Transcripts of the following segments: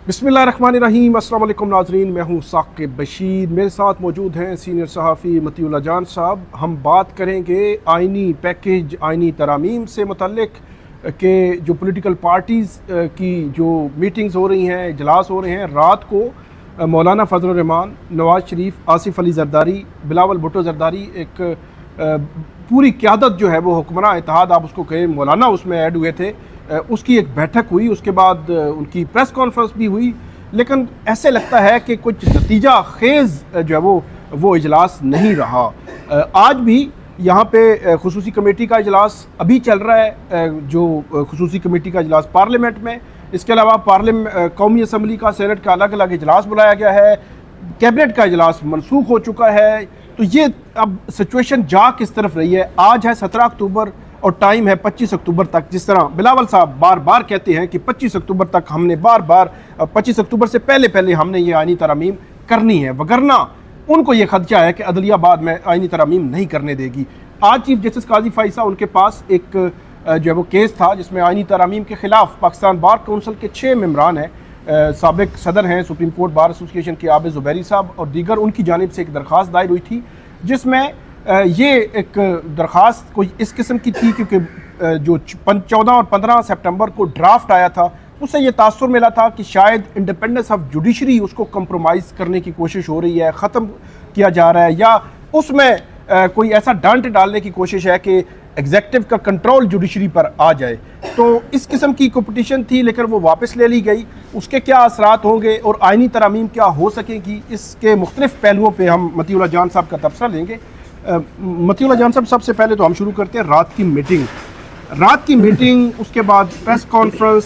बिस्मिल्लाहिर्रहमानिर्रहीम। अस्सलाम वालेकुम नाज़रीन, मैं हूँ साकिब बशीर। मेरे साथ मौजूद हैं सीनियर सहाफ़ी मतीउल्लाह जान साहब। हम बात करेंगे आइनी पैकेज, आइनी तरामीम से मुतल्लिक के जो पॉलिटिकल पार्टीज़ की जो मीटिंग्स हो रही हैं, इजलास हो रहे हैं। रात को मौलाना फजल रहमान, नवाज़ शरीफ, आसिफ अली ज़रदारी, बिलावल भुट्टो ज़रदारी, एक पूरी क़यादत जो है वो हुक्मरान इत्तेहाद आप उसको कहें, मौलाना उसमें ऐड हुए थे। उसकी एक बैठक हुई, उसके बाद उनकी प्रेस कॉन्फ्रेंस भी हुई, लेकिन ऐसे लगता है कि कुछ नतीजा खेज़ जो है वो इजलास नहीं रहा। आज भी यहाँ पे खुसूसी कमेटी का इजलास अभी चल रहा है, जो खुसूसी कमेटी का इजलास पार्लियामेंट में। इसके अलावा कौमी असम्बली का, सेनेट का अलग अलग इजलास बुलाया गया है। कैबिनेट का इजलास मनसूख हो चुका है। तो ये अब सिचुएशन जा किस तरफ रही है? आज है 17 अक्टूबर और टाइम है 25 अक्टूबर तक। जिस तरह बिलावल साहब बार बार कहते हैं कि 25 अक्टूबर तक हमने 25 अक्टूबर से पहले हमने ये आइनी तरमीम करनी है, वगरना उनको ये खदशा है कि अदलिया बाद में आइनी तरमीम नहीं करने देगी। आज चीफ जस्टिस काजी फाइसा, उनके पास एक जो है वो केस था जिसमें आइनी तरमीम के ख़िलाफ़ पाकिस्तान बार कौंसिल के 6 मेम्बरान हैं, साबिक सदर हैं सुप्रीम कोर्ट बार एसोसिएशन के आबिद ज़ुबैरी साहब और दीगर, उनकी जानिब से एक दरख्वास्त दायर हुई थी, जिसमें ये एक दरख्वास्त कोई इस किस्म की थी क्योंकि जो 14 और 15 सितंबर को ड्राफ्ट आया था, उससे ये तासुर मिला था कि शायद इंडिपेंडेंस ऑफ जुडिशरी उसको कंप्रोमाइज़ करने की कोशिश हो रही है, ख़त्म किया जा रहा है, या उसमें कोई ऐसा डांट डालने की कोशिश है कि एग्जेक्टिव का कंट्रोल जुडिशरी पर आ जाए। तो इस किस्म की कॉम्पिटिशन थी, लेकिन वो वापस ले ली गई। उसके क्या असरात होंगे और आइनी तरमीम क्या हो सकेगी, इसके मुख्तलिफ पहलुओं पर हम मतीउल्लाह जान साहब का तबसरा लेंगे। मतीउल्लाह जान साहब, सबसे पहले तो हम शुरू करते हैं रात की मीटिंग, उसके बाद प्रेस कॉन्फ्रेंस,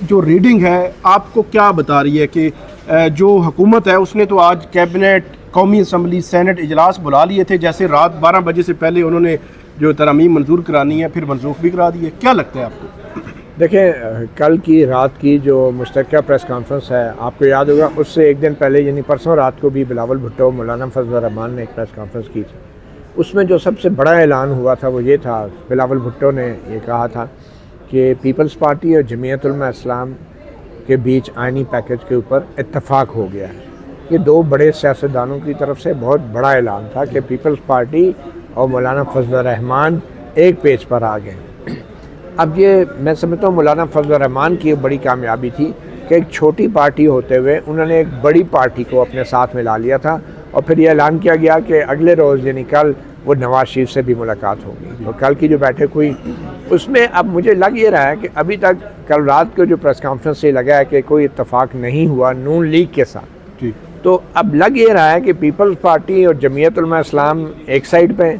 जो रीडिंग है आपको क्या बता रही है कि जो हुकूमत है उसने तो आज कैबिनेट, कौमी असम्बली, सेनेट इजलास बुला लिए थे, जैसे रात 12 बजे से पहले उन्होंने जो तरमीम मंजूर करानी है फिर मंसूख भी करा दी है। क्या लगता है आपको? देखें, कल की रात की जो मुश्तरका प्रेस कॉन्फ्रेंस है, आपको याद होगा उससे एक दिन पहले यानी परसों रात को भी बिलावल भुट्टो, मौलाना फजल रहमान ने एक प्रेस कॉन्फ्रेंस की थी। उसमें जो सबसे बड़ा ऐलान हुआ था वो ये था, बिलावल भुट्टो ने ये कहा था कि पीपल्स पार्टी और जमीयत उलमा इस्लाम के बीच आइनी पैकेज के ऊपर इत्तफाक हो गया है। ये दो बड़े सियासतदानों की तरफ से बहुत बड़ा ऐलान था कि पीपल्स पार्टी और मौलाना फजल रहमान एक पेज पर आ गए। अब ये मैं समझता हूँ मौलाना फजल रहमान की एक बड़ी कामयाबी थी कि एक छोटी पार्टी होते हुए उन्होंने एक बड़ी पार्टी को अपने साथ मिला लिया था, और फिर ये ऐलान किया गया कि अगले रोज़ यानी कल वो नवाज शरीफ से भी मुलाकात होगी। और कल की जो बैठक हुई उसमें अब मुझे लग ये रहा है कि अभी तक कल रात को जो प्रेस कॉन्फ्रेंस से लगा है कि कोई इत्तफाक नहीं हुआ नून लीग के साथ। तो अब लग ये रहा है कि पीपल्स पार्टी और जमीयत उलमा इस्लाम एक साइड पे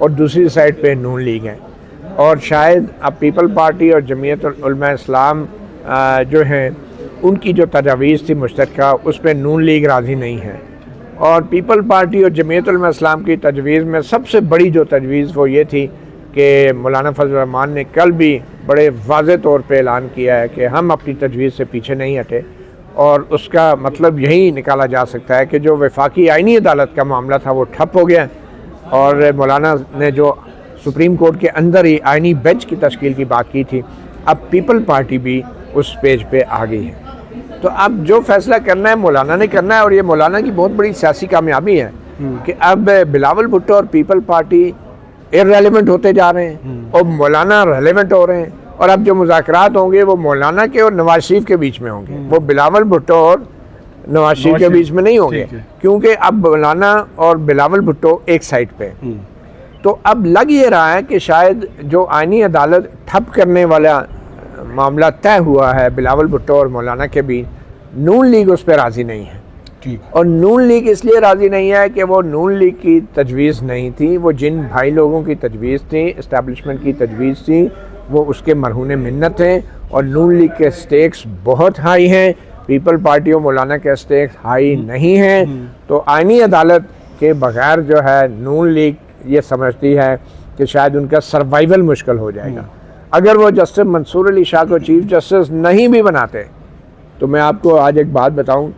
और दूसरी साइड पे नून लीग है, और शायद अब पीपल पार्टी और जमीयत उलमा इस्लाम जो हैं उनकी जो तजवीज़ थी मुश्तरका, उस पर नून लीग राज़ी नहीं है। और पीपल पार्टी और जमीयत उलमा इस्लाम की तजवीज़ में सबसे बड़ी जो तजवीज़ वो ये थी कि मौलाना फजल रहमान ने कल भी बड़े वाज़े तौर पे ऐलान किया है कि हम अपनी तजवीज़ से पीछे नहीं हटे, और उसका मतलब यही निकाला जा सकता है कि जो वफाकी आइनी अदालत का मामला था वो ठप हो गया, और मौलाना ने जो सुप्रीम कोर्ट के अंदर ही आइनी बेंच की तश्कील की बात की थी, अब पीपल पार्टी भी उस पेज पे आ गई है। तो अब जो फैसला करना है मौलाना ने करना है, और ये मौलाना की बहुत बड़ी सियासी कामयाबी है कि अब बिलावल भुट्टो और पीपल पार्टी इररेलेवेंट होते जा रहे हैं और मौलाना रेलेवेंट हो रहे हैं, और अब जो मुज़ाकरात होंगे वो मौलाना के और नवाज शरीफ के बीच में होंगे, वो बिलावल भुट्टो और नवाज शरीफ के बीच में नहीं होंगे, क्योंकि अब मौलाना और बिलावल भुट्टो एक साइड पे। तो अब लग ये रहा है कि शायद जो आइनी अदालत ठप करने वाला मामला तय हुआ है बिलावल भुट्टो और मौलाना के बीच, नून लीग उस पर राज़ी नहीं है। और नून लीग इसलिए राज़ी नहीं है कि वो नून लीग की तजवीज़ नहीं थी, वो जिन भाई लोगों की तजवीज़ थी, इस्टेब्लिशमेंट की तजवीज़ थी, वो उसके मरहूने मिन्नत हैं, और नून लीग के स्टेक्स बहुत हाई हैं, पीपल पार्टी और मौलाना के स्टेक्स हाई नहीं हैं। तो आइनी अदालत के बगैर जो है नून लीग ये समझती है कि शायद उनका सर्वाइवल मुश्किल हो जाएगा। अगर वो जस्टिस मंसूर अली शाह को चीफ जस्टिस नहीं भी बनाते, तो मैं आपको आज एक बात बताऊं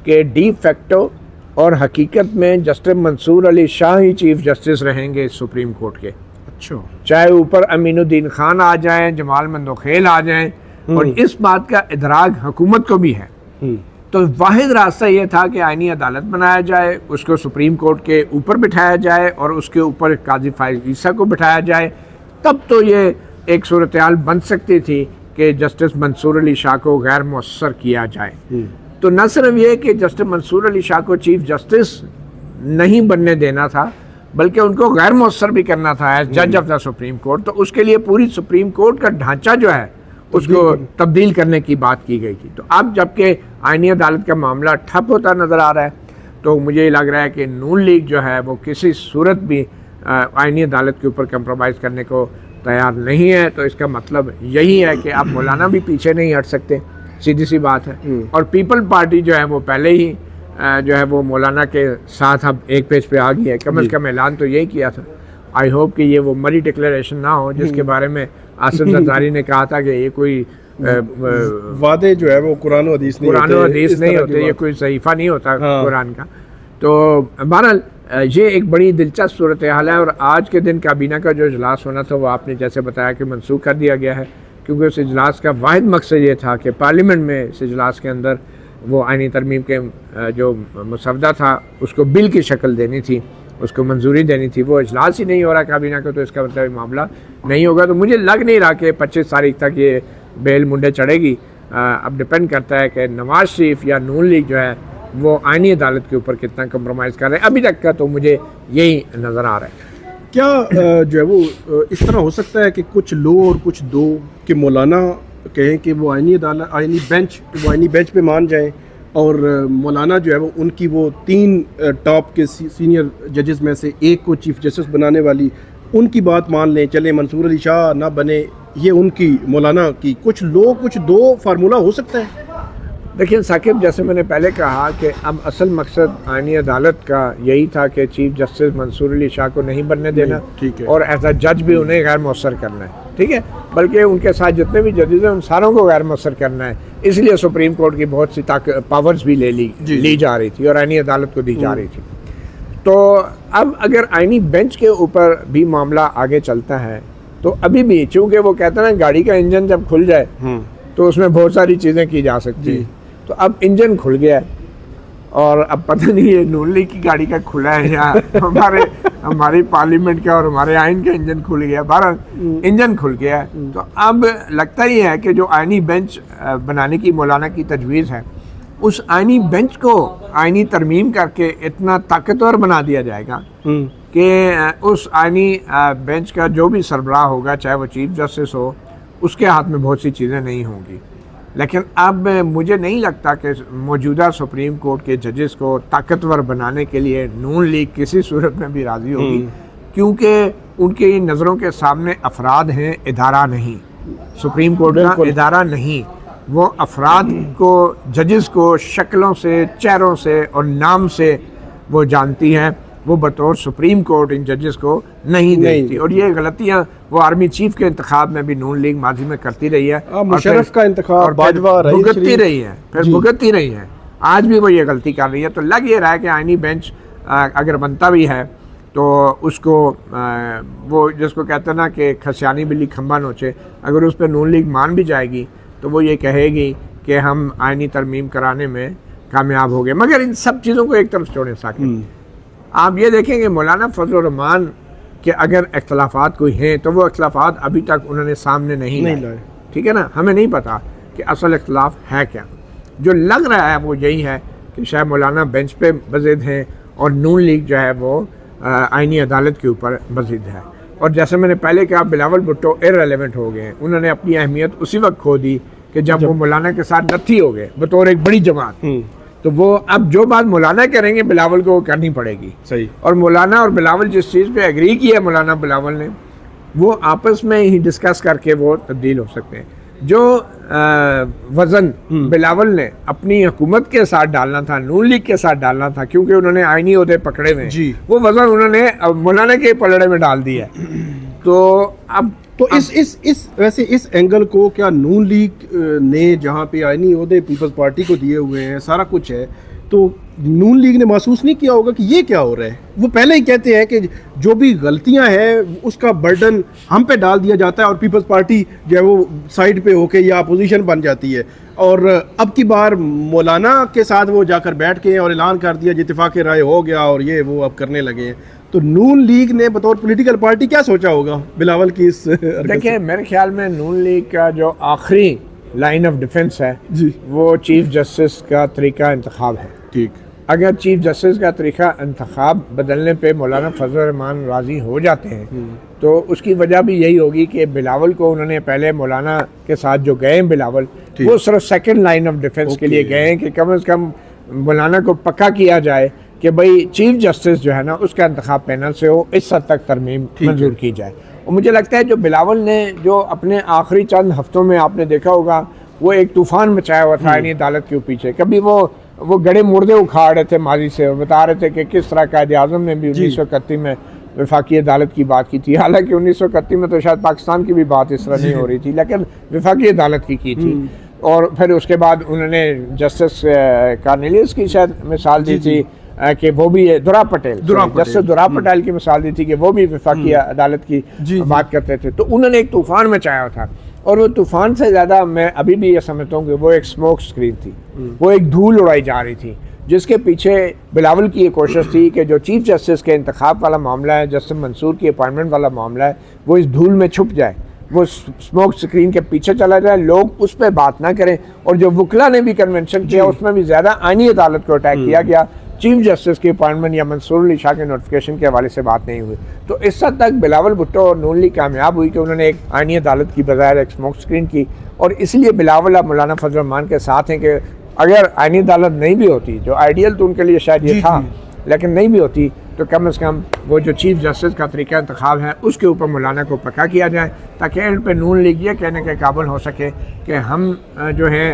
कि डी फैक्टो और हकीकत में जस्टिस मंसूर अली शाह ही चीफ जस्टिस रहेंगे सुप्रीम कोर्ट के। अच्छा, चाहे ऊपर अमीनुद्दीन खान आ जाएं, जमाल मंदोखेल आ जाएं, और इस बात का इदराक हुकूमत को भी है। तो वाहिद रास्ता ये था कि आईनी अदालत बनाया जाए, उसको सुप्रीम कोर्ट के ऊपर बिठाया जाए और उसके ऊपर काजी फाइज ईसा को बिठाया जाए, तब तो ये एक सूरत हाल बन सकती थी कि जस्टिस मंसूर अली शाह को गैर मुअस्सर किया जाए। तो न सिर्फ ये कि जस्टिस मंसूर अली शाह को चीफ जस्टिस नहीं बनने देना था, बल्कि उनको गैर मुअस्सर भी करना था एज जज ऑफ द सुप्रीम कोर्ट। तो उसके लिए पूरी सुप्रीम कोर्ट का ढांचा जो है उसको तब्दील करने की बात की गई थी। तो अब जबकि आईनी अदालत का मामला ठप होता नज़र आ रहा है, तो मुझे लग रहा है कि नून लीग जो है वो किसी सूरत भी आईनी अदालत के ऊपर कंप्रोमाइज़ करने को तैयार नहीं है। तो इसका मतलब यही है कि आप मौलाना भी पीछे नहीं हट सकते, सीधी सी बात है। और पीपल पार्टी जो है वो पहले ही जो है वो मौलाना के साथ अब एक पेज पे आ गई है। कम अज़ कम ऐलान तो यही किया था। आई होप कि ये वो मरी डिक्लेरेशन ना हो जिसके बारे में आसिफ जरदारी ने कहा था कि ये कोई वादे जो है वो कुरान और हदीस नहीं होते, ये कोई सहीफा नहीं होता कुरान का। तो बहरहाल ये एक बड़ी दिलचस्प सूरत हाल है। और आज के दिन काबीना का जो इजलास होना था वो आपने जैसे बताया कि मनसूख कर दिया गया है, क्योंकि उस इजलास का वाहिद मकसद ये था कि पार्लियामेंट में इस इजलास के अंदर वो आईनी तरमीम के जो मसवदा था उसको बिल की शक्ल देनी थी, उसको मंजूरी देनी थी। वो इजलास ही नहीं हो रहा काबीना का, तो इसका मतलब मामला नहीं होगा। तो मुझे लग नहीं रहा कि 25 तारीख तक ये बेल मुंडे चढ़ेगी। अब डिपेंड करता है कि नवाज शरीफ या नून लीग जो है वो आईनी अदालत के ऊपर कितना कंप्रोमाइज़ कर रहे हैं। अभी तक का तो मुझे यही नज़र आ रहा है। क्या जो है वो इस तरह हो सकता है कि कुछ लो और कुछ दो कि मौलाना कहें कि वो आईनी अदालत आईनी बेंच पे मान जाएं, और मौलाना जो है वो उनकी वो 3 टॉप के सीनियर जजेस में से एक को चीफ जस्टिस बनाने वाली उनकी बात मान लें, चले मंसूर अली शाह ना बने, ये उनकी मौलाना की कुछ लो कुछ दो फार्मूला हो सकता है। देखिए साकिब, जैसे मैंने पहले कहा कि अब असल मकसद आईनी अदालत का यही था कि चीफ जस्टिस मंसूर अली शाह को नहीं बनने देना, ठीक है, और एज अ जज भी उन्हें गैर मुअस्सर करना है, ठीक है, बल्कि उनके साथ जितने भी जजेस हैं उन सारों को गैर मुअस्सर करना है। इसलिए सुप्रीम कोर्ट की बहुत सी पावर्स भी ली जा रही थी और आईनी अदालत को दी जा रही थी। तो अब अगर आईनी बेंच के ऊपर भी मामला आगे चलता है तो अभी भी, चूँकि वो कहते हैं ना गाड़ी का इंजन जब खुल जाए तो उसमें बहुत सारी चीज़ें की जा सकती हैं। तो अब इंजन खुल गया है और अब पता नहीं है नून लीग की गाड़ी का खुला है या हमारी पार्लियामेंट का और हमारे आइन का इंजन खुल गया। बहरहाल इंजन खुल गया है। तो अब लगता ही है कि जो आइनी बेंच बनाने की मौलाना की तजवीज़ है, उस आइनी बेंच को आइनी तरमीम करके इतना ताकतवर बना दिया जाएगा कि उस आइनी बेंच का जो भी सरबराह होगा, चाहे वो चीफ जस्टिस हो, उसके हाथ में बहुत सी चीज़ें नहीं होंगी। लेकिन अब मुझे नहीं लगता कि मौजूदा सुप्रीम कोर्ट के जजेस को ताकतवर बनाने के लिए नून लीग किसी सूरत में भी राज़ी होगी, क्योंकि उनके नज़रों के सामने अफराद हैं, इदारा नहीं। सुप्रीम कोर्ट का इदारा नहीं, वो अफराद को, जजेस को शक्लों से, चेहरों से और नाम से वो जानती हैं। वो बतौर सुप्रीम कोर्ट इन जजेस को नहीं देखती। और ये गलतियाँ वो आर्मी चीफ के इंतखाब में भी नून लीग माजी में करती रही है, मुशर्रफ का इंतखाब भुगतती रही है, फिर भुगतती रही है। आज भी वो ये गलती कर रही है। तो लग ये रहा है कि आईनी बेंच अगर बनता भी है तो उसको वो जिसको कहते हैं ना कि खसियानी बिल्ली खंबा नोचे, अगर उस पर नून लीग मान भी जाएगी तो वो ये कहेगी कि हम आईनी तरमीम कराने में कामयाब हो गए। मगर इन सब चीज़ों को एक तरफ छोड़ें साकिब, आप ये देखेंगे मौलाना फजल रहमान के अगर इख्तलाफात कोई हैं तो वो इख्तलाफात अभी तक उन्होंने सामने नहीं लाए, ठीक है ना। हमें नहीं पता कि असल इख्तलाफ है क्या। जो लग रहा है वो यही है कि शायद मौलाना बेंच पे बज़िद हैं और नून लीग जो है वो आईनी अदालत के ऊपर बज़िद है। और जैसे मैंने पहले कहा, बिलावल भुट्टो इररेलेवेंट हो गए हैं। उन्होंने अपनी अहमियत उसी वक्त खो दी कि जब वो मौलाना के साथ नत्थी हो गए बतौर एक बड़ी जमात। तो वो अब जो बात मौलाना करेंगे बिलावल को करनी पड़ेगी। सही। और मौलाना और बिलावल जिस चीज़ पे एग्री किया है मौलाना बिलावल ने, वो आपस में ही डिस्कस करके वो तब्दील हो सकते हैं। जो वज़न बिलावल ने अपनी हुकूमत के साथ डालना था, नून लीग के साथ डालना था, क्योंकि उन्होंने आईनी ओहदे पकड़े हुए हैं, वो वज़न उन्होंने मौलाना के पलड़े में डाल दिया है। तो अब वैसे इस एंगल को क्या नून लीग ने, जहाँ पे आईनी ओहदे पीपल्स पार्टी को दिए हुए हैं, सारा कुछ है, तो नून लीग ने महसूस नहीं किया होगा कि ये क्या हो रहा है? वो पहले ही कहते हैं कि जो भी गलतियां हैं उसका बर्डन हम पे डाल दिया जाता है और पीपल्स पार्टी जो है वो साइड पे होके या अपोजिशन बन जाती है। और अब की बार मौलाना के साथ वो जाकर बैठ के और ऐलान कर दिया इत्तेफाक राय हो गया और ये वो अब करने लगे हैं। तो नून लीग ने बतौर पॉलिटिकल पार्टी क्या सोचा होगा बिलावल की इस? देखिए, मेरे ख्याल में नून लीग का जो आखिरी लाइन ऑफ डिफेंस है जी, वो चीफ जस्टिस का तरीका इंतखाब है। ठीक, अगर चीफ जस्टिस का तरीका इंतखाब बदलने पे मौलाना फजल रहमान राज़ी हो जाते हैं तो उसकी वजह भी यही होगी कि बिलावल को उन्होंने पहले मौलाना के साथ जो गए हैं बिलावल, वो सिर्फ सेकंड लाइन ऑफ डिफेंस के लिए गए हैं कि कम से कम मौलाना को पक्का किया जाए कि भाई चीफ जस्टिस जो है ना उसका इंतखाब पैनल से हो, इस हद तक तरमीम मंजूर की जाए। और मुझे लगता है जो बिलावल ने जो अपने आखिरी चंद हफ्तों में आपने देखा होगा वो एक तूफान मचाया हुआ था आईनी अदालत के पीछे। कभी वो गड़े मुर्दे उखाड़ रहे थे माजी से और बता रहे थे कि किस तरह कायदे आज़म ने भी 1931 में वफाकी अदालत की बात की थी। हालांकि 1931 में तो शायद पाकिस्तान की भी बात इस तरह नहीं हो रही थी, लेकिन वफाकी अदालत की थी। और फिर उसके बाद उन्होंने जस्टिस कार्नेलियस की शायद मिसाल दी थी कि वो भी दुरा पटेल जस्टिस दुरा पटेल की मिसाल दी थी कि वो भी वफाकी अदालत की बात करते थे। तो उन्होंने एक तूफान मचाया था और वो तूफान से ज़्यादा मैं अभी भी ये समझता हूँ कि वो एक स्मोक स्क्रीन थी, वो एक धूल उड़ाई जा रही थी जिसके पीछे बिलावल की ये कोशिश थी कि जो चीफ जस्टिस के इंतखाब वाला मामला है, जस्टिस मंसूर की अपॉइंटमेंट वाला मामला है, वो इस धूल में छुप जाए, वो स्मोक स्क्रीन के पीछे चला जाए, लोग उस पर बात ना करें। और जो वकला ने भी कन्वेंशन किया उसमें भी ज़्यादा आईनी अदालत को अटैक किया गया, चीफ जस्टिस की अपॉइंटमेंट या मंसूर अली शाह के नोटिफिकेशन के हवाले से बात नहीं हुई। तो इस हद तक बिलावल भुट्टो और नून लीग कामयाब हुई कि उन्होंने एक आईनी अदालत की बजाय एक स्मोक स्क्रीन की। और इसलिए बिलावल अब मौलाना फजल रहमान के साथ हैं कि अगर आईनी अदालत नहीं भी होती, जो आइडियल तो उनके लिए शायद ये था, लेकिन नहीं भी होती तो कम से कम वो जो चीफ जस्टिस का तरीका इंतखाब है उसके ऊपर मौलाना को पक्का किया जाए ताकि इन पर नून लीग ये कहने के काबिल हो सके कि हम जो है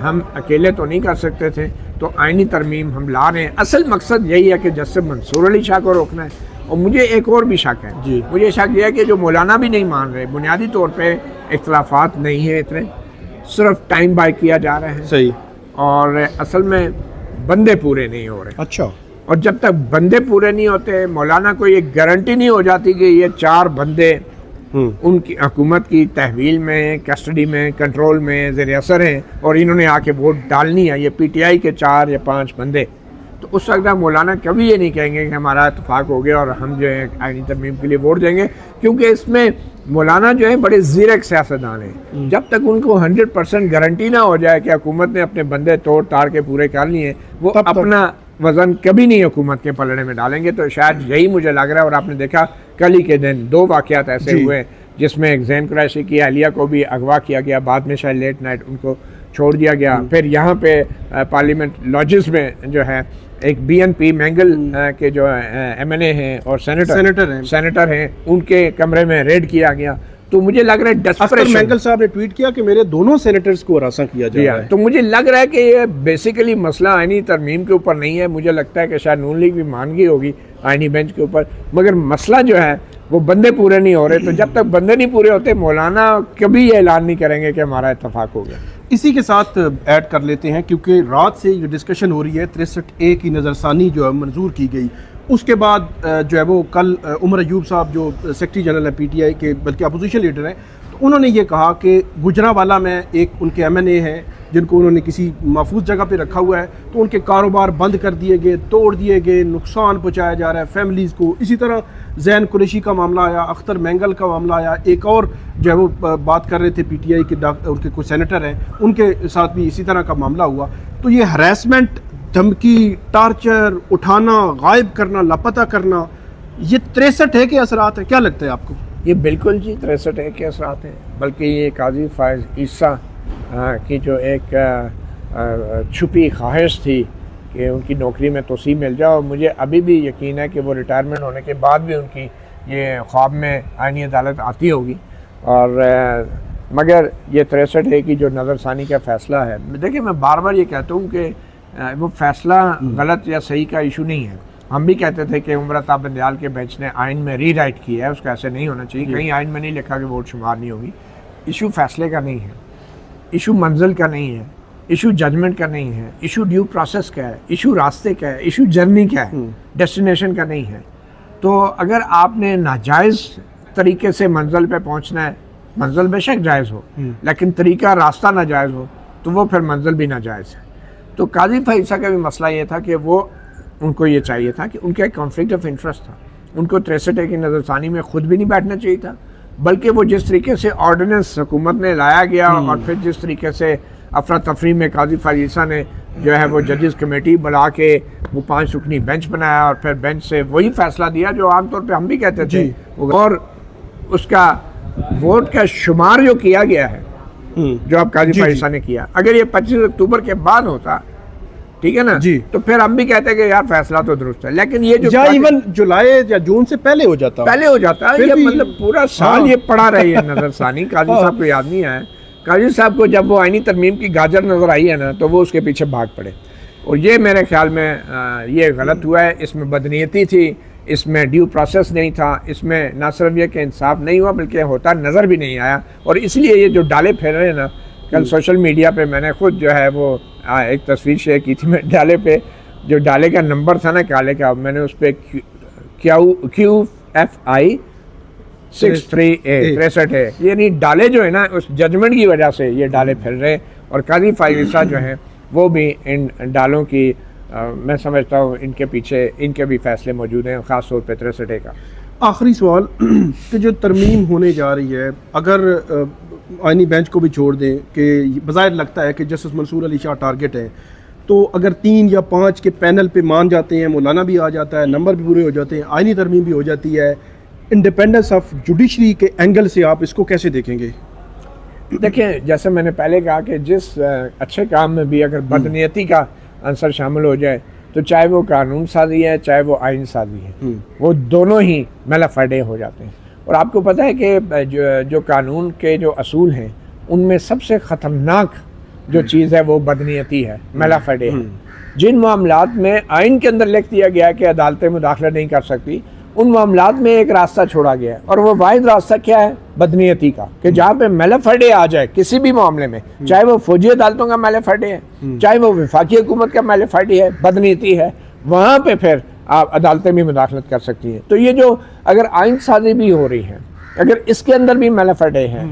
हम अकेले तो नहीं कर सकते थे, तो आईनी तरमीम हम ला रहे हैं। असल मकसद यही है कि जस्टिस मंसूर अली शाह को रोकना है। और मुझे एक और भी शक है, मुझे शक यह है कि जो मौलाना भी नहीं मान रहे, बुनियादी तौर पर इख्तलाफात नहीं है इतने, सिर्फ टाइम बाय किया जा रहा है। सही। और असल में बंदे पूरे नहीं हो रहे। अच्छा। और जब तक बंदे पूरे नहीं होते, मौलाना को ये गारंटी नहीं हो जाती कि ये 4 बंदे उनकी हुकूमत की तहवील में, कस्टडी में, कंट्रोल में, ज़ेर असर हैं और इन्होंने आके वोट डालनी है, ये पीटीआई के 4 या 5 बंदे, तो उस वक्त मौलाना कभी ये नहीं कहेंगे कि हमारा इत्तेफाक हो गया और हम जो है आईनी तरमीम के लिए वोट देंगे, क्योंकि इसमें मौलाना जो है बड़े ज़ीरक सियासतदान हैं। जब तक उनको 100% गारंटी ना हो जाए कि हुकूमत ने अपने बंदे तोड़ ताड़ के पूरे कर लिए, वो अपना वज़न कभी नहीं हुकूमत के पलड़े में डालेंगे। तो शायद यही मुझे लग रहा है। और आपने देखा कल ही के दिन 2 वाक़यात ऐसे हुए जिसमें एक जैन कुरैशी की अहलिया को भी अगवा किया गया, बाद में शायद लेट नाइट उनको छोड़ दिया गया। फिर यहाँ पे पार्लियामेंट लॉजेस में जो है एक बीएनपी मैंगल के जो एमएनए हैं और सेनेटर हैं उनके कमरे में रेड किया गया। तो मुझे लग रहा है डेस्परेशन, मैंगल साहब ने ट्वीट किया कि मेरे दोनों सेनेटर्स को हरासा किया जा रहा है। तो मुझे लग रहा है कि ये बेसिकली मसला आईनी तरमीम के ऊपर नहीं है। मुझे लगता है कि शायद नून लीग भी मान गई होगी आईनी बेंच के ऊपर, मगर मसला जो है वो बंदे पूरे नहीं हो रहे। तो जब तक बंदे नहीं पूरे होते, मौलाना कभी ये ऐलान नहीं करेंगे कि हमारा इत्तेफाक हो गया। इसी के साथ ऐड कर लेते हैं, क्योंकि रात से जो डिस्कशन हो रही है 63A की नज़रसानी जो है मंजूर की गई, उसके बाद जो है वो कल उमर अयूब साहब जो सेक्रेटरी जनरल है पीटीआई के, बल्कि अपोजिशन लीडर हैं, तो उन्होंने ये कहा कि गुजरांवाला में एक उनके एमएनए हैं जिनको उन्होंने किसी महफूज जगह पे रखा हुआ है, तो उनके कारोबार बंद कर दिए गए, तोड़ दिए गए, नुकसान पहुंचाया जा रहा है फैमिलीज़ को। इसी तरह जैन कुरैशी का मामला आया, अख्तर मैंगल का मामला आया, एक और जो है वो बात कर रहे थे पीटीआई के उनके कुछ सेनेटर हैं, उनके साथ भी इसी तरह का मामला हुआ। तो ये हरासमेंट, धमकी, टार्चर, उठाना, गायब करना, लापता करना, ये 63A के असरात है। क्या लगता है आपको? ये बिल्कुल जी 63A के असरात हैं। बल्कि ये काजी फायज़ ईसा की जो एक छुपी ख्वाहिश थी कि उनकी नौकरी में तोसी मिल जाए, और मुझे अभी भी यकीन है कि वो रिटायरमेंट होने के बाद भी उनकी ये ख्वाब में आईनी अदालत आती होगी। और मगर ये 63A की जो नज़रसानी का फ़ैसला है, देखिए मैं बार बार ये कहता हूँ कि वो फ़ैसला गलत या सही का इशू नहीं है। हम भी कहते थे कि उमर अता बंदयाल के बेंच ने आइन में रीराइट किया है, उसका ऐसे नहीं होना चाहिए। कहीं आइन में नहीं लिखा कि वोट शुमार नहीं होगी। इशू फैसले का नहीं है, इशू मंजिल का नहीं है, इशू जजमेंट का नहीं है, इशू ड्यू प्रोसेस का है, इशू रास्ते का है, इशू जर्नी का है, डेस्टिनेशन का नहीं है। तो अगर आपने नाजायज़ तरीके से मंजिल पे पहुंचना है, मंजिल बेशक जायज़ हो लेकिन तरीका रास्ता नाजायज़ हो तो वो फिर मंजिल भी नाजायज़ है। तो काजी फईसा का भी मसला ये था कि वो उनको ये चाहिए था कि उनका एक कॉन्फ्लिक्ट ऑफ इंटरेस्ट था, उनको 63A की नज़रसानी में खुद भी नहीं बैठना चाहिए था, बल्कि वो जिस तरीके से ऑर्डिनेंस हुकूमत ने लाया गया और फिर जिस तरीके से अफरा तफरी में काजी फईसा ने जो है वो जजेस कमेटी बुला के वो 5 रुकनी बेंच बनाया और फिर बेंच से वही फैसला दिया जो आमतौर पे हम भी कहते थे, और उसका वोट का शुमार जो किया गया है जो अब काजी फईसा ने किया, अगर ये 25 अक्टूबर के बाद होता, ठीक है ना जी, तो फिर हम भी कहते हैं कि यार फैसला तो दुरुस्त है, लेकिन ये जो इवन जुलाई या जून से पहले हो जाता है, ये मतलब पूरा साल ये पड़ा रही है नजरसानी। काजी साहब को याद नहीं आया, काजी साहब को जब वो आईनी तरमीम की गाजर नजर आई है ना तो वो उसके पीछे भाग पड़े, और ये मेरे ख्याल में ये गलत हुआ है। इसमें बदनीयती थी, इसमें ड्यू प्रोसेस नहीं था, इसमें ना सिर्फ ये कि इंसाफ नहीं हुआ बल्कि होता नज़र भी नहीं आया। और इसलिए ये जो डाले फेर रहे हैं ना, कल सोशल मीडिया पे मैंने खुद जो है वो एक तस्वीर शेयर की थी, मैं डाले पे जो डाले का नंबर था ना काले का, मैंने उस पर QFI 63A ये नहीं डाले जो है ना उस जजमेंट की वजह से ये डाले फिर रहे, और काजी फईसा जो है वो भी इन डालों की मैं समझता हूँ इनके पीछे इनके भी फैसले मौजूद हैं, ख़ास तौर पर 63A का। आखिरी सवाल कि जो तरमीम होने जा रही है, अगर आईनी बेंच को भी छोड़ दें कि बज़ाहिर लगता है कि जस्टिस मंसूर अली शाह टारगेट है, तो अगर 3 या 5 के पैनल पे मान जाते हैं, मौलाना भी आ जाता है, नंबर भी पूरे हो जाते हैं, आईनी तरमीम भी हो जाती है, इंडिपेंडेंस ऑफ जुडिशरी के एंगल से आप इसको कैसे देखेंगे? देखिए, जैसे मैंने पहले कहा कि जिस अच्छे काम में भी अगर बदनीयती का आंसर शामिल हो जाए तो चाहे वो कानून साजी है चाहे वो आइन साजी है, वो दोनों ही मेलाफाइडे हो जाते हैं। और आपको पता है कि जो कानून के जो असूल हैं उनमें सबसे ख़तरनाक जो चीज़ है वो बदनीयती है, मेलाफाइडे है। जिन मामलात में आइन के अंदर लिख दिया गया कि अदालतें मुदाखला नहीं कर सकती, उन मामलात में एक रास्ता छोड़ा गया है, और वो वाहिद रास्ता क्या है? बदनीयती का, कि जहाँ पे मेलाफाइडे आ जाए किसी भी मामले में, चाहे वो फौजी अदालतों का मेलाफाइडे है, चाहे वो वफाकी हुकूमत का मेलाफाइडे है, बदनीयती है, वहाँ पे फिर आप अदालतें भी मुदाखलत कर सकती हैं। तो ये जो अगर आइन साजी भी हो रही है, अगर इसके अंदर भी मेलाफाइडे हैं,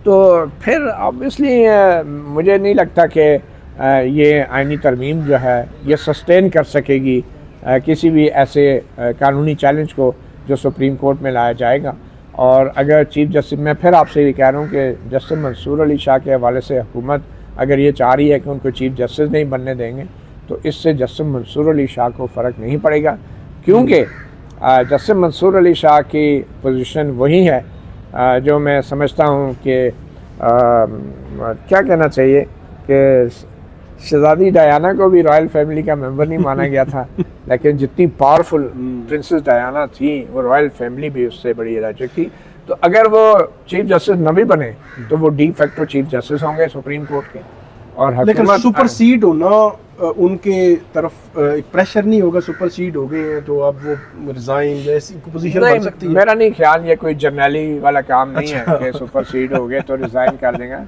तो फिर ऑब्वियसली मुझे नहीं लगता कि ये आइनी तरमीम जो है ये सस्टेन कर सकेगी किसी भी ऐसे कानूनी चैलेंज को जो सुप्रीम कोर्ट में लाया जाएगा। और अगर चीफ जस्टिस, मैं फिर आपसे ये कह रहा हूँ कि जस्टिस मंसूर अली शाह के हवाले से हुकूमत अगर ये चाह रही है कि उनको चीफ जस्टिस नहीं बनने देंगे, तो इससे जस्टिस मंसूर अली शाह को फ़र्क नहीं पड़ेगा, क्योंकि जस्टिस मंसूर अली शाह की पोजीशन वही है जो मैं समझता हूँ कि क्या कहना चाहिए कि शहजादी डायना को भी रॉयल फैमिली का मेंबर नहीं माना गया था, लेकिन जितनी पावरफुल प्रिंसेस डायना थी वो रॉयल फैमिली भी उससे बड़ी राजक थी। तो अगर वो चीफ जस्टिस न भी बने तो वो डी फैक्टो चीफ जस्टिस होंगे सुप्रीम कोर्ट के, और लेकिन सुपरसीड होना उनके तरफ एक प्रेशर नहीं होगा, सुपरसीड हो गए हैं तो अब वो रिजाइन जैसी पोजीशन बन सकती है। मेरा नहीं ख्याल ये कोई जर्नैली वाला काम नहीं है कि सुपरसीड हो गए तो रिजाइन कर देगा।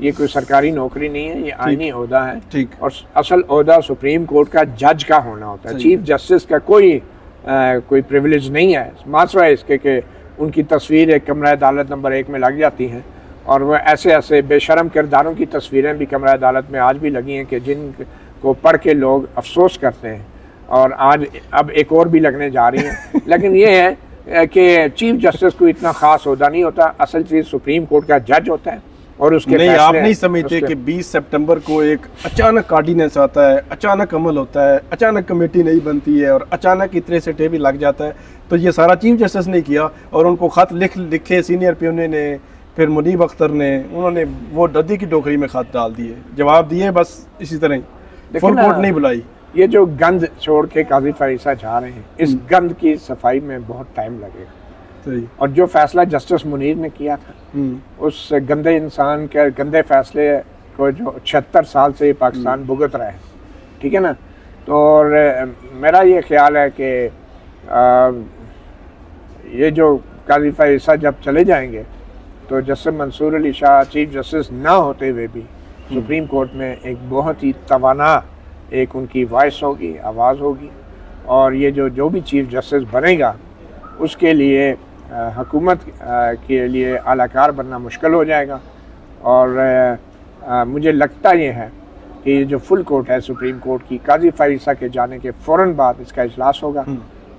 ये कोई सरकारी नौकरी नहीं है, ये आईनी ओहदा है, ठीक। और असल ओहदा सुप्रीम कोर्ट का जज का होना होता है, चीफ जस्टिस का कोई प्रिविलेज नहीं है, मासवा इसके कि उनकी तस्वीर एक कमरा अदालत नंबर 1 में लग जाती हैं, और वह ऐसे ऐसे बेशरम किरदारों की तस्वीरें भी कमरा अदालत में आज भी लगी हैं कि जिनको पढ़ के लोग अफसोस करते हैं, और आज अब एक और भी लगने जा रही हैं। लेकिन ये है कि चीफ जस्टिस को इतना ख़ास ओहदा नहीं होता, असल चीज़ सुप्रीम कोर्ट का जज होता है। और उसके नहीं, आप नहीं समझते कि 20 सितंबर को एक अचानक ऑर्डिनेंस आता है, अचानक अमल होता है, अचानक कमेटी नहीं बनती है और अचानक इतने से टेबल लग जाता है, तो ये सारा चीफ जस्टिस ने किया, और उनको ख़त लिखे सीनियर प्यूने ने, फिर मुनीब अख्तर ने, उन्होंने वो दद्दी की टोकरी में खत डाल दिए, जवाब दिए, बस इसी तरह ही फुल कोर्ट नहीं बुलाई। ये जो गंद छोड़ के काजी फईसा जा रहे हैं, इस गंद की सफाई में बहुत टाइम लगेगा। और जो फैसला जस्टिस मुनीर ने किया था, उस गंदे इंसान के गंदे फैसले को जो 76 साल से पाकिस्तान भुगत रहा है, ठीक है ना। तो और मेरा ये ख्याल है कि ये जो काजी फईसा जब चले जाएंगे तो justice Mansoor Ali Shah chief justice ना होते हुए भी सुप्रीम कोर्ट में एक बहुत ही तवाना एक उनकी वॉइस होगी, आवाज़ होगी, और ये जो भी चीफ जस्टिस बनेगा उसके लिए हुकूमत के लिए आलाकार बनना मुश्किल हो जाएगा। और मुझे लगता ये है कि जो फुल कोर्ट है सुप्रीम कोर्ट की, काजी फारिसा के जाने के फ़ौरन बाद इसका इजलास होगा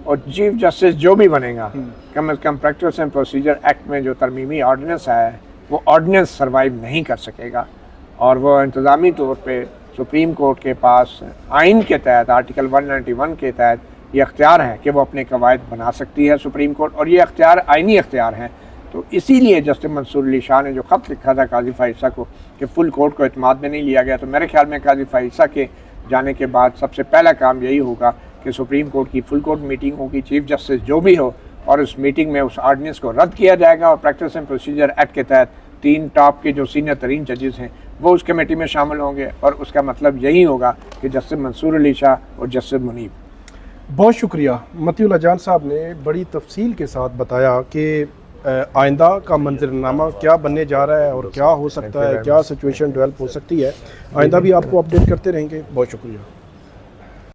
और चीफ जस्टिस जो भी बनेगा कम अज़ कम प्रैक्टिस एंड प्रोसीजर एक्ट में जो तरमीमी ऑर्डिनेंस है वो ऑर्डिनेंस सर्वाइव नहीं कर सकेगा, और वो इंतज़ामी तौर पे सुप्रीम कोर्ट के पास आइन के तहत आर्टिकल 191 के तहत ये अख्तियार है कि वो अपने कवायद बना सकती है सुप्रीम कोर्ट, और ये अख्तियार आइनी अख्तियार हैं। तो इसीलिए जस्टिस मंसूर अली शाह ने जो ख़त लिखा था काजी फारिसा को कि फुल कोर्ट को इत्माद में नहीं लिया गया, तो मेरे ख्याल में काजी फारिसा के जाने के बाद सबसे पहला काम यही होगा कि सुप्रीम कोर्ट की फुल कोर्ट मीटिंग होगी, चीफ जस्टिस जो भी हो, और उस मीटिंग में उस ऑर्डिनेंस को रद्द किया जाएगा और प्रैक्टिस एंड प्रोसीजर एक्ट के तहत 3 टॉप के जो सीनियर तरीन जजेस हैं वो उस कमेटी में शामिल होंगे, और उसका मतलब यही होगा कि जस्टिस मंसूर अली शाह और जस्टिस मुनीब। बहुत शुक्रिया। मतीउल्लाह जान साहब ने बड़ी तफसील के साथ बताया कि आइंदा का मंजरनामा क्या बनने जा रहा है और क्या हो सकता है, क्या सिचुएशन डेवलप हो सकती है। आइंदा भी आपको अपडेट करते रहेंगे। बहुत शुक्रिया।